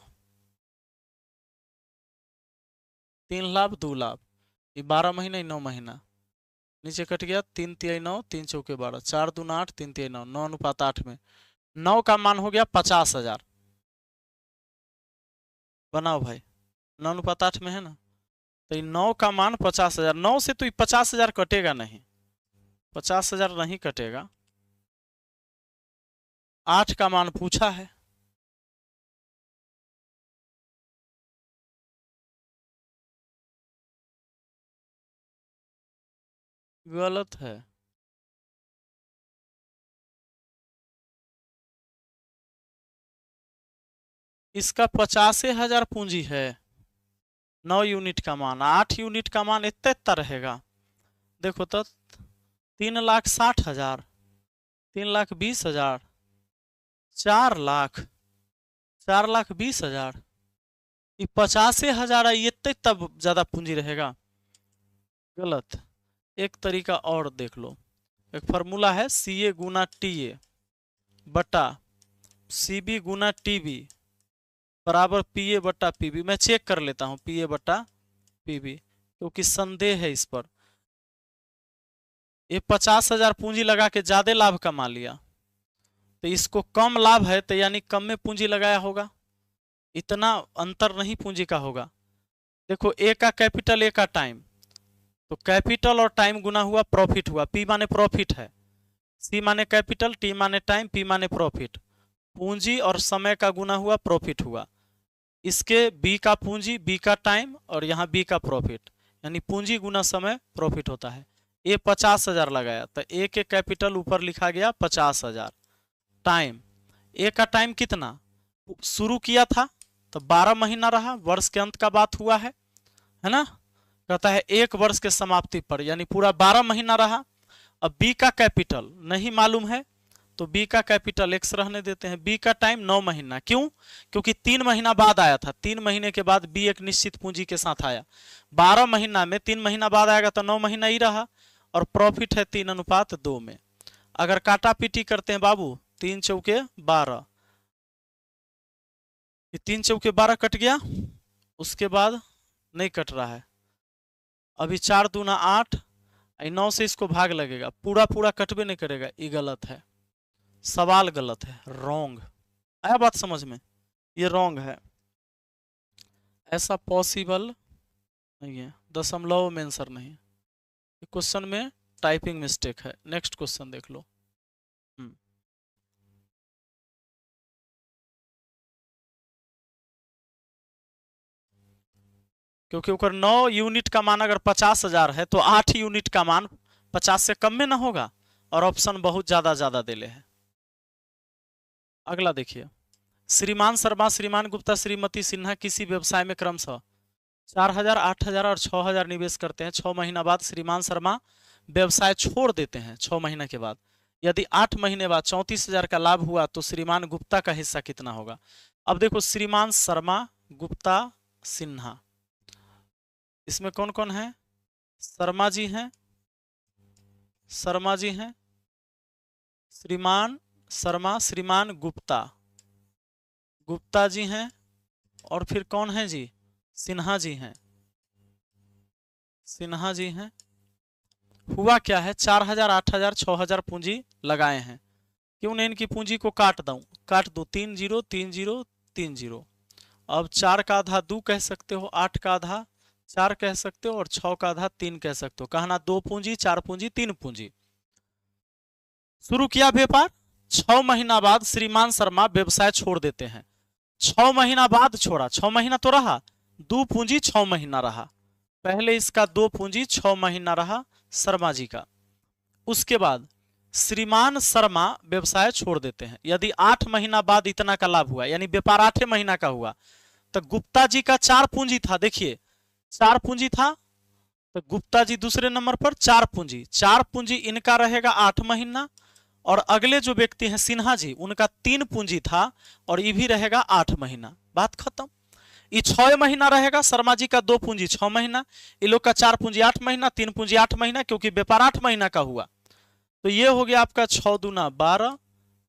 3 लाभ 2 लाभ, ये 12 महीना 9 महीना, नीचे कट गया, 3 तिहाई 9, 3 चौके 12, 4 दूना 8, 3 तिहाई 9, 9:8 में 9 का मान हो गया 50,000। बनाओ भाई, 9:8 में है ना, तो 9 का मान 50,000। 9 से तो 50,000 कटेगा नहीं, 50,000 नहीं कटेगा। 8 का मान पूछा है। गलत है। इसका 50,000 पूंजी है। 9 यूनिट का मान, 8 यूनिट का मान इतना रहेगा। देखो तो 3,60,000, 3,20,000, 4,00,000, 4,20,000, ये 50,000 है, ये तब ज्यादा पूंजी रहेगा। गलत। एक तरीका और देख लो। एक फार्मूला है CA गुना TA बटा CB गुना TB बराबर PA बटा PB। मैं चेक कर लेता हूं PA बटा PB, क्योंकि संदेह है इस पर। ये 50,000 पूंजी लगा के ज्यादा लाभ कमा लिया, तो इसको कम लाभ है, तो यानी कम में पूंजी लगाया होगा, इतना अंतर नहीं पूंजी का होगा। देखो A का कैपिटल, A का टाइम, तो कैपिटल और टाइम गुना हुआ प्रॉफिट हुआ। P माने प्रॉफिट है, C माने कैपिटल, T माने टाइम, P माने प्रॉफिट। पूंजी और समय का गुना हुआ प्रॉफिट हुआ। इसके B का पूंजी, B का टाइम और यहाँ B का प्रॉफिट, यानी पूंजी गुना समय प्रॉफिट होता है। A 50,000 लगाया, तो A के कैपिटल ऊपर लिखा गया 50,000। टाइम, A का टाइम कितना शुरू किया था, तो 12 महीना रहा, वर्ष के अंत का बात हुआ है ना। कहता है 1 वर्ष के समाप्ति पर, यानी पूरा 12 महीना रहा। अब B का कैपिटल नहीं मालूम है, तो B का कैपिटल X रहने देते हैं। B का टाइम 9 महीना, क्यों? क्योंकि 3 महीना बाद आया था, 3 महीने के बाद B एक निश्चित पूंजी के साथ आया। 12 महीना में 3 महीना बाद आएगा तो 9 महीना ही रहा, और प्रॉफिट है 3:2 में। अगर काटा पीटी करते हैं बाबू, 3 चौके 12, 3 चौके 12 कट गया, उसके बाद नहीं कट रहा है, अभी 4 दूना 8, 9 से इसको भाग लगेगा, पूरा पूरा कटबे नहीं करेगा। ये गलत है, सवाल गलत है, रॉन्ग। आया बात समझ में? ये रॉन्ग है, ऐसा पॉसिबल नहीं है। दशमलव में आंसर नहीं, क्वेश्चन में टाइपिंग मिस्टेक है। नेक्स्ट क्वेश्चन देख लो। क्योंकि ऊपर 9 यूनिट का मान अगर 50,000 है, तो 8 यूनिट का मान 50 से कम में ना होगा, और ऑप्शन बहुत ज्यादा देले है। अगला देखिए, श्रीमान शर्मा, श्रीमान गुप्ता, श्रीमती सिन्हा किसी व्यवसाय में क्रमशः 4,000, 8,000 और 6,000 निवेश करते हैं। 6 महीना बाद श्रीमान शर्मा व्यवसाय छोड़ देते हैं। 6 महीने के बाद यदि 8 महीने बाद 34,000 का लाभ हुआ, तो श्रीमान गुप्ता का हिस्सा कितना होगा? अब देखो, श्रीमान शर्मा, गुप्ता, सिन्हा, इसमें कौन कौन है? शर्मा जी हैं, शर्मा जी हैं, श्रीमान शर्मा, श्रीमान गुप्ता, गुप्ता जी हैं, और फिर कौन है जी? सिन्हा जी हैं, सिन्हा जी हैं। हुआ क्या है, 4,000, 8,000, 6,000 पूंजी लगाए हैं। क्यों नहीं इनकी पूंजी को काट दूं? काट दो, 3 0 3 0 3 0। अब 4 का आधा 2 कह सकते हो, 8 का आधा 4 कह सकते हो, और 6 का आधा 3 कह सकते हो। कहना 2 पूंजी, 4 पूंजी, 3 पूंजी। शुरू किया व्यापार, 6 महीना बाद श्रीमान शर्मा व्यवसाय छोड़ देते हैं। 6 महीना बाद छोड़ा, 6 महीना तो रहा, 2 पूंजी 6 महीना रहा। पहले इसका 2 पूंजी 6 महीना रहा शर्मा जी का। उसके बाद श्रीमान शर्मा व्यवसाय छोड़ देते हैं। यदि 8 महीना बाद इतना का लाभ हुआ, यानी व्यापार 8 महीना का हुआ, तो गुप्ता जी का 4 पूंजी था। देखिए 4 पूंजी था, तो गुप्ता जी दूसरे नंबर पर 4 पूंजी। 4 पूंजी इनका रहेगा 8 महीना, और अगले जो व्यक्ति हैं सिन्हा जी, उनका 3 पूंजी था, और ये भी रहेगा 8 महीना। बात खत्म। ये 6 महीना रहेगा, शर्मा जी का 2 पूंजी 6 महीना, ये लोग का 4 पूंजी 8 महीना, 3 पूंजी 8 महीना, क्योंकि व्यापार 8 महीना का हुआ। तो ये हो गया आपका 6 दूना 12,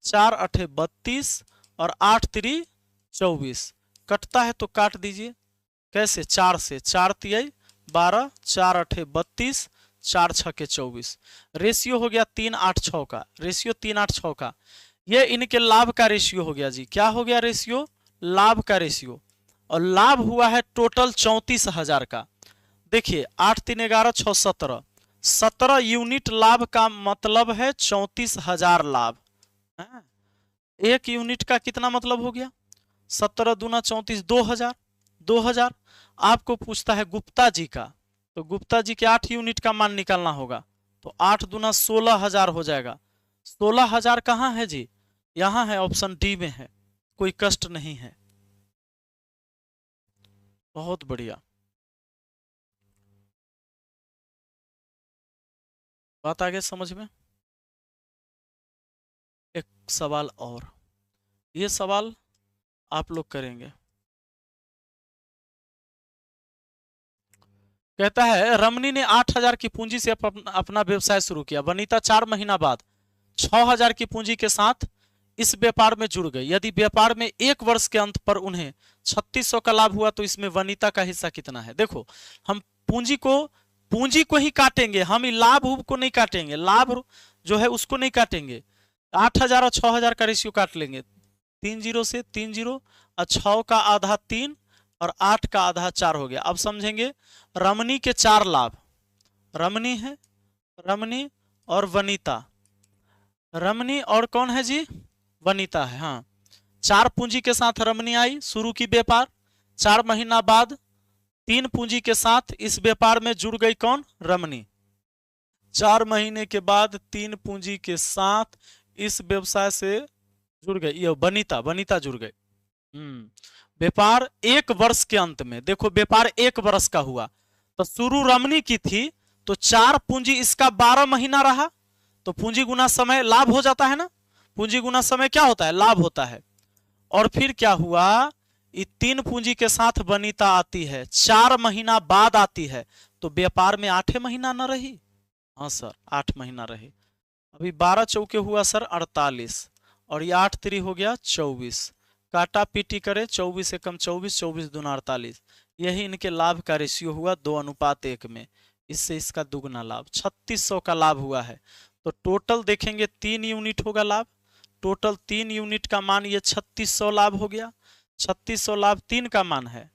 4 8 32, और 8 3 24। कटता है तो काट दीजिए। कैसे? 4 से, 4 तियाई 12, 4 8 32, 4 6 के 24। रेशियो हो गया 3 8 6 का, रेशियो 3 8 6 का। ये इनके लाभ का रेशियो हो गया जी। क्या हो गया रेशियो? लाभ का रेशियो। और लाभ हुआ है टोटल 34,000 का। देखिए 8 3 11 6 17, 17 यूनिट लाभ का मतलब है 34,000 लाभ। एक यूनिट का कितना मतलब हो गया, 17 दूना 34, 2000। 2000 आपको पूछता है गुप्ता जी का, तो गुप्ता जी के 8 यूनिट का मान निकालना होगा, तो 8 दूना 16,000 हो जाएगा। 16,000 कहाँ है जी, यहाँ है, ऑप्शन डी में है, कोई कष्ट नहीं है। बहुत बढ़िया, बात आ गई समझ में। एक सवाल और, ये सवाल आप लोग करेंगे। कहता है रमनी ने 8,000 की पूंजी से अपना व्यवसाय शुरू किया। वनीता 4 महीना बाद 6,000 की पूंजी के साथ इस व्यापार में जुड़ गई। यदि व्यापार में 1 वर्ष के अंत पर उन्हें 3600 का लाभ हुआ तो इसमें वनीता का हिस्सा कितना है। देखो हम पूंजी को ही काटेंगे, हम लाभ को नहीं काटेंगे, लाभ जो है उसको नहीं काटेंगे। 8,000 और 6,000 का रेशियो काट लेंगे, 3 जीरो से 3 जीरो, और 6 का आधा 3 और 8 का आधा 4 हो गया। अब समझेंगे रमनी के 4 लाभ, रमनी है, रमनी और वनीता, रमनी और कौन है जी, वनीता है। हाँ, 4 पूंजी के साथ रमनी आई, शुरू की व्यापार, 4 महीना बाद 3 पूंजी के साथ इस व्यापार में जुड़ गई कौन, रमनी। 4 महीने के बाद 3 पूंजी के साथ इस व्यवसाय से जुड़ गई ये वनीता, वनीता जुड़ गई। व्यापार 1 वर्ष के अंत में, देखो व्यापार 1 वर्ष का हुआ, तो शुरू रमनी की थी, तो 4 पूंजी इसका 12 महीना रहा, तो पूंजी गुना समय लाभ हो जाता है ना, पूंजी गुना समय क्या होता है, लाभ होता है। और फिर क्या हुआ, ये 3 पूंजी के साथ वनीता आती है, 4 महीना बाद आती है, तो व्यापार में 8 महीना न रही। हाँ सर 8 महीना रही। अभी 12 चौके हुआ सर 48, और ये 8 3 हो गया 24, काटा पीटी करे 24 एकम 24, 24 दूना 48, यही इनके लाभ का रेशियो हुआ 2:1 में। इससे इसका दुगना लाभ 3600 का लाभ हुआ है। तो टोटल देखेंगे 3 यूनिट होगा लाभ, टोटल 3 यूनिट का मान ये 3600 लाभ हो गया। 3600 लाभ 3 का मान है,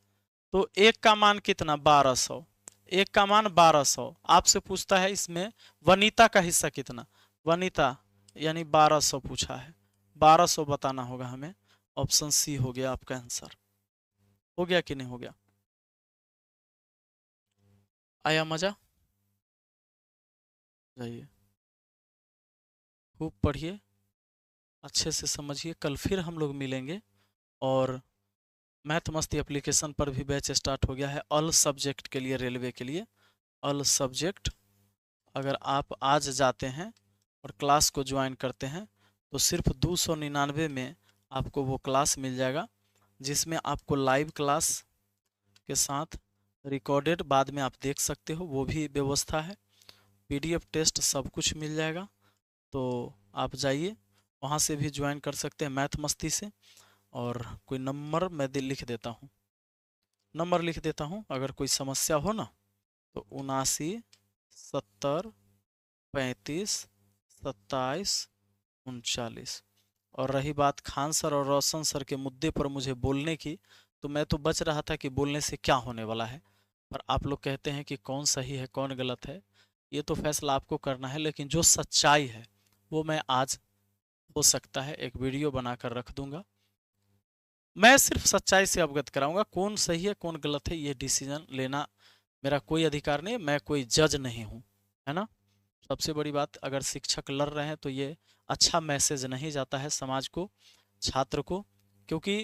तो 1 का मान कितना 1200, 1 का मान 1200। आपसे पूछता है इसमें वनीता का हिस्सा कितना, वनीता यानी 1200 पूछा है, 1200 बताना होगा हमें। ऑप्शन सी हो गया आपका आंसर। हो गया कि नहीं हो गया, आया मजा, जाइए खूब पढ़िए, अच्छे से समझिए। कल फिर हम लोग मिलेंगे, और मैथ मस्ती एप्लीकेशन पर भी बैच स्टार्ट हो गया है ऑल सब्जेक्ट के लिए, रेलवे के लिए ऑल सब्जेक्ट। अगर आप आज जाते हैं और क्लास को ज्वाइन करते हैं तो सिर्फ 299 में आपको वो क्लास मिल जाएगा, जिसमें आपको लाइव क्लास के साथ रिकॉर्डेड बाद में आप देख सकते हो, वो भी व्यवस्था है, पीडीएफ टेस्ट सब कुछ मिल जाएगा। तो आप जाइए, वहाँ से भी ज्वाइन कर सकते हैं मैथ मस्ती से। और कोई नंबर मैं लिख देता हूँ, नंबर लिख देता हूँ, अगर कोई समस्या हो ना तो 79 70 35 27 39। और रही बात खान सर और रोशन सर के मुद्दे पर मुझे बोलने की, तो मैं तो बच रहा था कि बोलने से क्या होने वाला है, पर आप लोग कहते हैं कि कौन सही है कौन गलत है, ये तो फैसला आपको करना है। लेकिन जो सच्चाई है वो मैं आज हो सकता है एक वीडियो बनाकर रख दूंगा, मैं सिर्फ सच्चाई से अवगत कराऊंगा, कौन सही है कौन गलत है ये डिसीजन लेना मेरा कोई अधिकार नहीं, मैं कोई जज नहीं हूँ, है ना। सबसे बड़ी बात, अगर शिक्षक लड़ रहे हैं तो ये अच्छा मैसेज नहीं जाता है समाज को, छात्र को, क्योंकि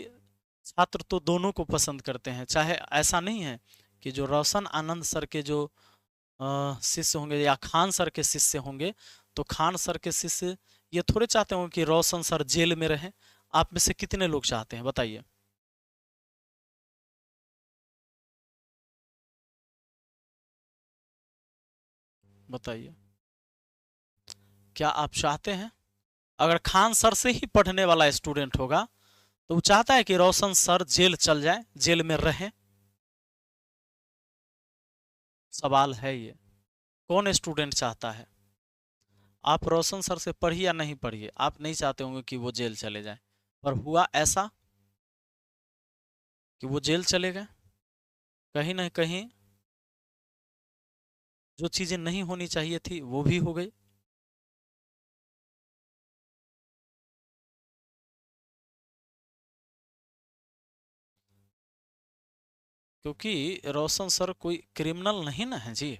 छात्र तो दोनों को पसंद करते हैं। चाहे ऐसा नहीं है कि जो रोशन आनंद सर के जो शिष्य होंगे या खान सर के शिष्य होंगे, तो खान सर के शिष्य ये थोड़े चाहते होंगे कि रोशन सर जेल में रहें। आप में से कितने लोग चाहते हैं बताइए, बताइए क्या आप चाहते हैं। अगर खान सर से ही पढ़ने वाला स्टूडेंट होगा तो वो चाहता है कि रोशन सर जेल चल जाए, जेल में रहें, सवाल है ये, कौन स्टूडेंट चाहता है। आप रोशन सर से पढ़िए या नहीं पढ़िए, आप नहीं चाहते होंगे कि वो जेल चले जाए, पर हुआ ऐसा कि वो जेल चले गए। कहीं ना कहीं जो चीजें नहीं होनी चाहिए थी वो भी हो गई। क्योंकि रोशन सर कोई क्रिमिनल नहीं ना है जी।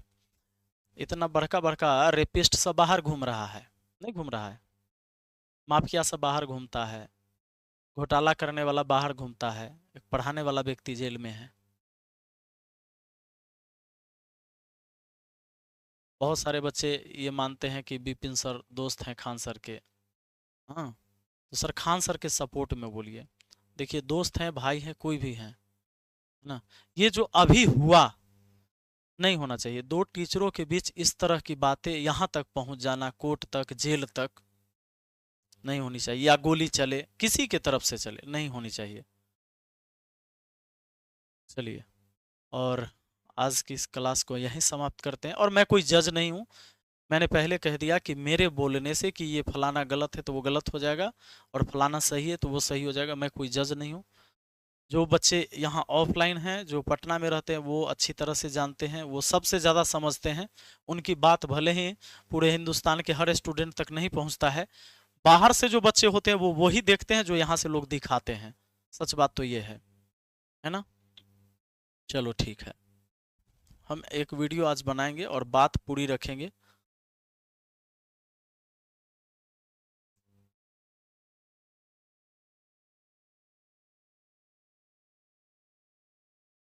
इतना बड़का बड़का रेपिस्ट सब बाहर घूम रहा है, नहीं घूम रहा है? माफिया सब बाहर घूमता है, घोटाला करने वाला बाहर घूमता है, एक पढ़ाने वाला व्यक्ति जेल में है। बहुत सारे बच्चे ये मानते हैं कि विपिन सर दोस्त हैं खान सर के। हाँ, तो सर खान सर के सपोर्ट में बोलिए। देखिए, दोस्त हैं, भाई हैं, कोई भी हैं, है ना? ये जो अभी हुआ, नहीं होना चाहिए। दो टीचरों के बीच इस तरह की बातें यहाँ तक पहुँच जाना, कोर्ट तक, जेल तक, नहीं होनी चाहिए। या गोली चले, किसी के तरफ से चले, नहीं होनी चाहिए। चलिए, और आज की इस क्लास को यहीं समाप्त करते हैं। और मैं कोई जज नहीं हूँ, मैंने पहले कह दिया कि मेरे बोलने से कि ये फलाना गलत है तो वो गलत हो जाएगा, और फलाना सही है तो वो सही हो जाएगा। मैं कोई जज नहीं हूँ। जो बच्चे यहाँ ऑफलाइन हैं, जो पटना में रहते हैं, वो अच्छी तरह से जानते हैं, वो सबसे ज़्यादा समझते हैं। उनकी बात भले ही पूरे हिंदुस्तान के हर स्टूडेंट तक नहीं पहुँचता है। बाहर से जो बच्चे होते हैं वो वही देखते हैं जो यहाँ से लोग दिखाते हैं। सच बात तो ये है ना? चलो ठीक है, हम एक वीडियो आज बनाएंगे और बात पूरी रखेंगे।